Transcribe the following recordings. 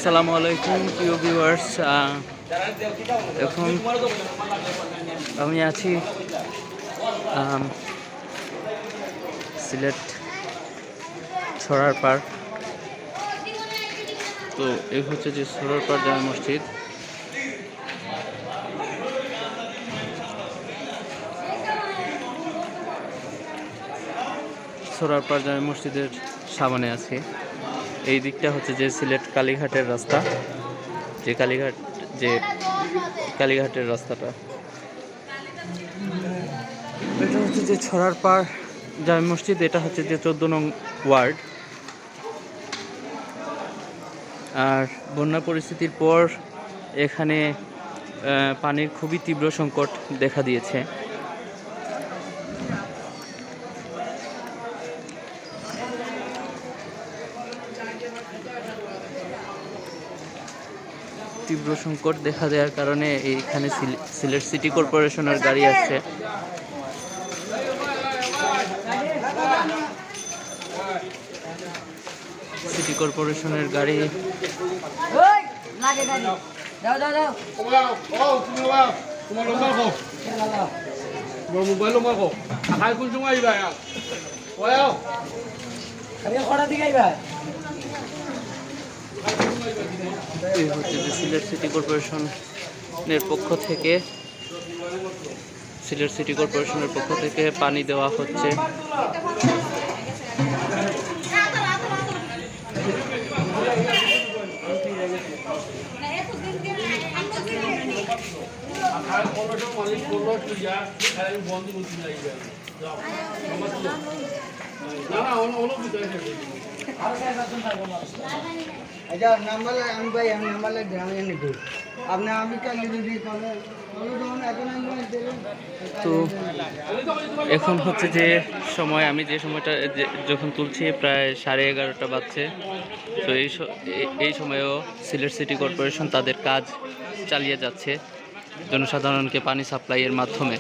আসসালামু আলাইকুম প্রিয় ভিউয়ার্স, এখন আমি আছি সিলেট ছড়ার পাড়। তো এই হচ্ছে যে ছড়ার পাড় জামে মসজিদ। ছড়ার পাড় জামে মসজিদের সামনে আছে। এই দিকটা হচ্ছে যে সিলেট কালীঘাটের রাস্তা, যে কালীঘাটের রাস্তাটা। এটা হচ্ছে যে ছড়ার পাড় জামে মসজিদ। এটা হচ্ছে যে 14 নং ওয়ার্ড। আর বন্যা পরিস্থিতির পর এখানে পানির খুবই তীব্র সংকট দেখা দিয়েছে। তীব্র সংকট দেখা দেওয়ার কারণে এইখানে সিলেট সিটি কর্পোরেশনের গাড়ি আসছে। সিটি কর্পোরেশনের গাড়ি এই হচ্ছে যে সিলেট সিটি কর্পোরেশনের পক্ষ থেকে পানি দেওয়া হচ্ছে। তো এখন হচ্ছে যে সময়, আমি যে সময়টা যখন তুলছি প্রায় 11:30 বাজছে। তো এই সময়েও সিলেট সিটি কর্পোরেশন তাদের কাজ চালিয়ে যাচ্ছে জনসাধারণকে পানি সাপ্লাইয়ের মাধ্যমে।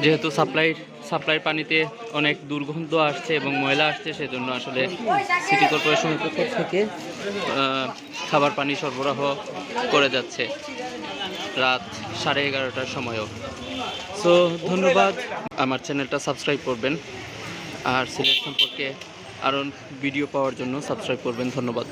যেহেতু সাপ্লাইয়ের পানিতে অনেক দুর্গন্ধ আসছে এবং ময়লা আসছে, সেজন্য আসলে সিটি কর্পোরেশনের পক্ষ থেকে খাবার পানি সরবরাহ করে যাচ্ছে রাত 11:30টার সময়ও। সো ধন্যবাদ। আমার চ্যানেলটা সাবস্ক্রাইব করবেন, আর সিলেট সম্পর্কে আরও ভিডিও পাওয়ার জন্য সাবস্ক্রাইব করবেন। ধন্যবাদ।